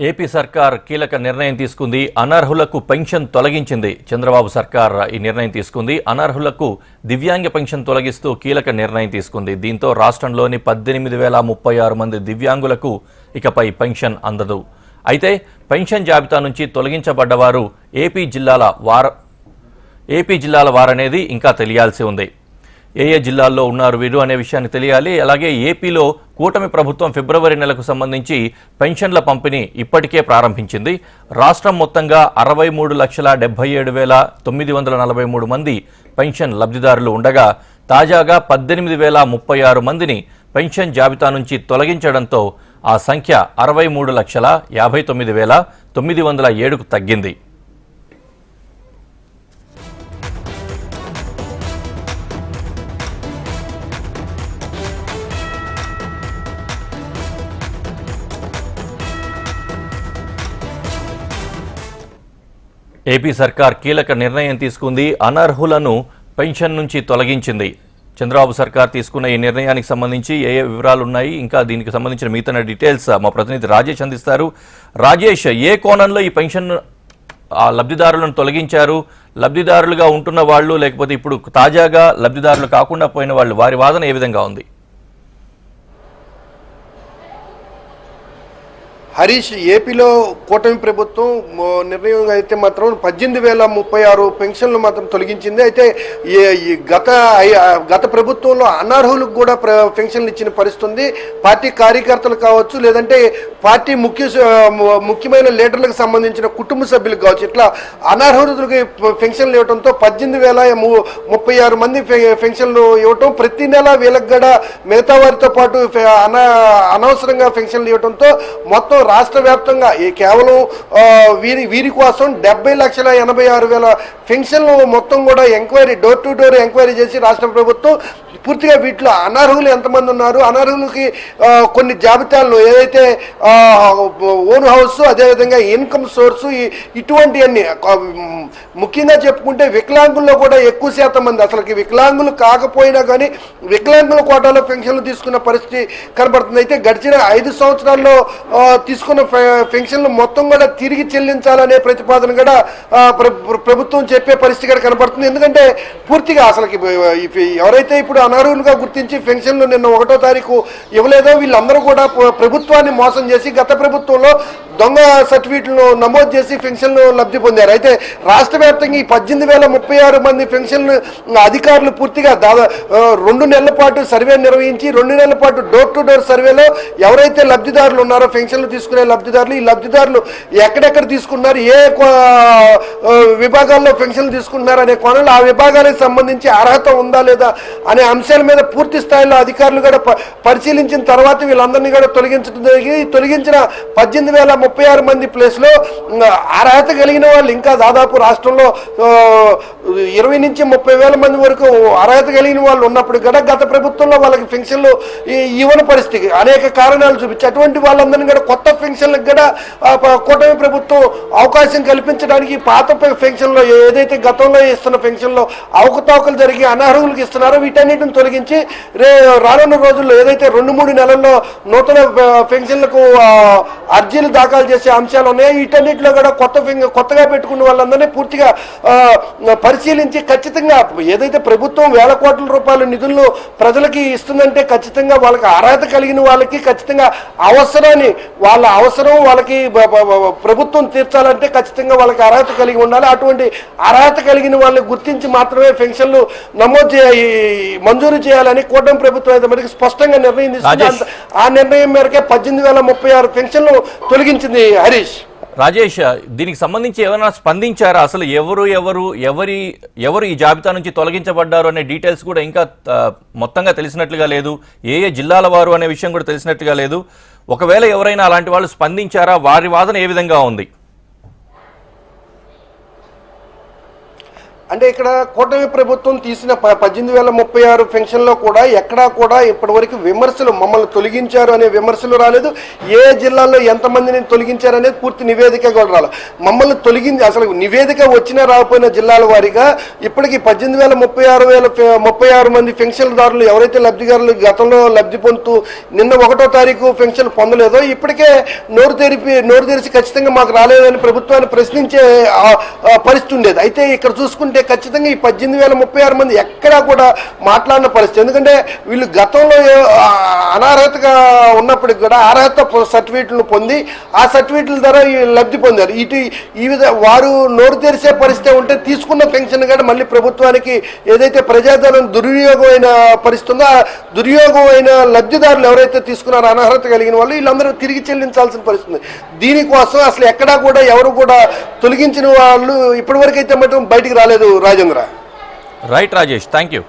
AP సర్కార్ కీలక నిర్ణయం తీసుకుంది. అనర్హులకు పెన్షన్ తొలగించింది. చంద్రబాబు సర్కార్ ఈ నిర్ణయం తీసుకుంది. అనర్హులకు దివ్యాంగ పెన్షన్ తొలగిస్తూ కీలక నిర్ణయం తీసుకుంది. దీంతో రాష్ట్రంలోని 18,036 మంది దివ్యాంగులకు ఇకపై పెన్షన్ అందదు. అయితే పెన్షన్ జాబితా నుంచి తొలగించబడ్డవారు ఏపీ జిల్లాల వారనేది ఇంకా తెలియాల్సి ఉంది. ఏ జిల్లాల్లో ఉన్నారు వీరు అనే విషయాన్ని తెలియాలి. అలాగే ఏపీలో కూటమి ప్రభుత్వం ఫిబ్రవరి నెలకు సంబంధించి పెన్షన్ల పంపిణీ ఇప్పటికే ప్రారంభించింది. రాష్ట్రం మొత్తంగా 63,77,943 మంది పెన్షన్ లబ్ధిదారులు ఉండగా తాజాగా 18,036 మందిని పెన్షన్ జాబితా నుంచి తొలగించడంతో ఆ సంఖ్య 63,59,907కు తగ్గింది. ఏపీ సర్కార్ కీలక నిర్ణయం తీసుకుంది. అనర్హులను పెన్షన్ నుంచి తొలగించింది. చంద్రబాబు సర్కార్ తీసుకున్న ఈ నిర్ణయానికి సంబంధించి ఏ వివరాలు ఉన్నాయి, ఇంకా దీనికి సంబంధించిన మిగతా డీటెయిల్స్ మా ప్రతినిధి రాజేష్ అందిస్తారు. రాజేష్, ఏ కోణంలో ఈ పెన్షన్ లబ్ధిదారులను తొలగించారు? లబ్ధిదారులుగా ఉంటున్న వాళ్ళు, లేకపోతే ఇప్పుడు తాజాగా లబ్ధిదారులు కాకుండా పోయిన వాళ్ళు, వారి వాదన ఏ విధంగా ఉంది? హరీష్, ఏపీలో కూటమి ప్రభుత్వం నిర్ణయం అయితే మాత్రం 18,036 పెన్షన్లు మాత్రం తొలగించింది. అయితే గత ప్రభుత్వంలో అనర్హులకు కూడా పెన్షన్లు ఇచ్చిన పరిస్థితి ఉంది. పార్టీ కార్యకర్తలు కావచ్చు, లేదంటే పార్టీ ముఖ్యమైన లీడర్లకు సంబంధించిన కుటుంబ సభ్యులకు కావచ్చు, ఇట్లా అనర్హులకి పెన్షన్లు ఇవ్వడంతో 18,036 మంది పెన్షన్లు ఇవ్వటం, ప్రతి నెల వీళ్ళకి కూడా మిగతా వారితో పాటు అనవసరంగా పెన్షన్లు ఇవ్వడంతో మొత్తం రాష్ట్ర వ్యాప్తంగా కేవలం వీరి కోసం 70,86,000 పెన్షన్లు మొత్తం కూడా enquiry, door to door enquiry చేసి రాష్ట్ర ప్రభుత్వం పూర్తిగా వీటిలో అనర్హులు ఎంతమంది ఉన్నారు, అనర్హులకి కొన్ని జాబితాలను ఏదైతే ఓన్ హౌస్, అదేవిధంగా ఇన్కమ్ సోర్సు, ఇటువంటివన్నీ ముఖ్యంగా చెప్పుకుంటే వికలాంగుల్లో కూడా ఎక్కువ శాతం మంది అసలుకి వికలాంగులు కాకపోయినా కానీ వికలాంగుల కోటాలో పెన్షన్లు తీసుకున్న పరిస్థితి కనబడుతుంది. అయితే గడిచిన 5 సంవత్సరాల్లో తీసుకున్న పెన్షన్లు మొత్తం కూడా తిరిగి చెల్లించాలనే ప్రతిపాదన కూడా ప్రభుత్వం చెప్పే పరిస్థితి కూడా కనబడుతుంది. ఎందుకంటే పూర్తిగా అసలుకి ఎవరైతే ఇప్పుడు అనర్హులుగా గుర్తించి పెన్షన్లు నిన్న 1వ తారీఖు ఇవ్వలేదో వీళ్ళందరూ కూడా ప్రభుత్వాన్ని మోసం చేసి గత ప్రభుత్వంలో దొంగ సర్టిఫికెట్లను నమోదు చేసి పెన్షన్లు లబ్ధి పొందారు. అయితే రాష్ట్ర వ్యాప్తంగా ఈ 18,036 మంది పెన్షన్లు అధికారులు పూర్తిగా 2 నెలల పాటు సర్వే నిర్వహించి 2 నెలల పాటు డోర్ టు డోర్ సర్వేలో ఎవరైతే లబ్ధిదారులు ఉన్నారో పెన్షన్లు తీసుకునే లబ్ధిదారులు, ఈ లబ్ధిదారులు ఎక్కడెక్కడ తీసుకున్నారు, ఏ విభాగాల్లో పెన్షన్లు తీసుకుంటున్నారు అనే కోణంలో ఆ విభాగానికి సంబంధించి అర్హత ఉందా లేదా అనే అంశాల మీద పూర్తి స్థాయిలో అధికారులు కూడా పరిశీలించిన తర్వాత వీళ్ళందరినీ కూడా తొలగించడం జరిగింది. తొలగించిన 18,036 మంది ప్లేస్లో అర్హత కలిగిన వాళ్ళు ఇంకా దాదాపు రాష్ట్రంలో 20 నుంచి 30,000 మంది వరకు అర్హత కలిగిన వాళ్ళు ఉన్నప్పుడు కూడా గత ప్రభుత్వంలో వాళ్ళకి పెన్షన్లు ఇవ్వని పరిస్థితి అనేక కారణాలు చూపించి అటువంటి వాళ్ళందరినీ కూడా కొత్త పెన్షన్లకు కూడా కూటమి ప్రభుత్వం అవకాశం కల్పించడానికి పాత పెన్షన్లో ఏదైతే గతంలో ఇస్తున్న పెన్షన్లో అవకతవకలు జరిగి అనర్హులకు ఇస్తున్నారో వీటన్నిటిని తొలగించి రానున్న రోజుల్లో ఏదైతే 2-3 నెలల్లో నూతన పెన్షన్లకు అర్జీలు దాఖలు చేసే అంశాలు ఉన్నాయో వీటన్నిటిలో కూడా కొత్తగా పెట్టుకున్న వాళ్ళందరినీ పూర్తిగా పరిశీలించి ఖచ్చితంగా ఏదైతే ప్రభుత్వం వేల కోట్ల రూపాయల నిధులను ప్రజలకి ఇస్తుందంటే ఖచ్చితంగా వాళ్ళకి అర్హత కలిగిన వాళ్ళకి ఖచ్చితంగా వాళ్ళ అవసరం వాళ్ళకి ప్రభుత్వం తీర్చాలంటే ఖచ్చితంగా వాళ్ళకి అర్హత కలిగి ఉండాలి. అటువంటి అర్హత కలిగిన వాళ్ళని గుర్తించి మాత్రమే పెన్షన్లు మంజూరు చేయాలని కూటమి ప్రభుత్వం అయితే మనకి స్పష్టంగా నిర్ణయం తీసుకుంది. ఆ నిర్ణయం మేరకే 18,036 పెన్షన్లు తొలగించింది. హరీష్, రాజేష్, దీనికి సంబంధించి ఏమైనా స్పందించారా? అసలు ఎవరు ఈ జాబితా నుంచి తొలగించబడ్డారు అనే డీటెయిల్స్ కూడా ఇంకా మొత్తంగా తెలిసినట్లుగా లేదు. ఏ జిల్లాల వారు అనే విషయం కూడా తెలిసినట్టుగా లేదు. ఒకవేళ ఎవరైనా అలాంటి వాళ్ళు స్పందించారా? వారి వాదన ఏ విధంగా ఉంది? అంటే ఇక్కడ కూటమి ప్రభుత్వం తీసిన 18,036 పెన్షన్లో కూడా ఎక్కడా కూడా ఇప్పటివరకు విమర్శలు మమ్మల్ని తొలగించారు అనే విమర్శలు రాలేదు. ఏ జిల్లాలో ఎంతమందిని తొలగించారు అనేది పూర్తి నివేదిక కూడా రాలేదు. మమ్మల్ని తొలగించి అసలు నివేదిక వచ్చినా రాకపోయిన జిల్లాల వారీగా ఇప్పటికీ 18,36 మంది పెన్షన్దారులు ఎవరైతే లబ్ధిదారులు గతంలో లబ్ధి పొందుతూ నిన్న 1వ తారీఖు పెన్షన్ పొందలేదో ఇప్పటికే నోరు తెరిచి ఖచ్చితంగా మాకు రాలేదని ప్రభుత్వాన్ని ప్రశ్నించే పరిస్థితి ఉండేది. అయితే ఇక్కడ చూసుకుంటే ఖచ్చితంగా ఈ 18,036 మంది ఎక్కడా కూడా మాట్లాడిన పరిస్థితి. ఎందుకంటే వీళ్ళు గతంలో అనర్హతగా ఉన్నప్పటికి కూడా అర్హత సర్టిఫికేట్లను పొంది ఆ సర్టిఫికేట్ల ద్వారా లబ్ధి పొందారు. ఈ వారు నోరు తెరిసే పరిస్థితి ఉంటే తీసుకున్న పెన్షన్ కూడా మళ్ళీ ప్రభుత్వానికి ఏదైతే ప్రజాధనం దుర్వినియోగం అయిన పరిస్థితి ఉందో ఆ దుర్యోగం అయిన లబ్ధిదారులు ఎవరైతే తీసుకున్నారో అనర్హత కలిగిన వాళ్ళు వీళ్ళందరూ తిరిగి చెల్లించాల్సిన పరిస్థితి. దీనికోసం అసలు ఎక్కడా కూడా ఎవరు కూడా తొలగించిన వాళ్ళు ఇప్పటివరకు అయితే మాత్రం బయటికి రాలేదు. Rajendra. Right Rajesh, thank you.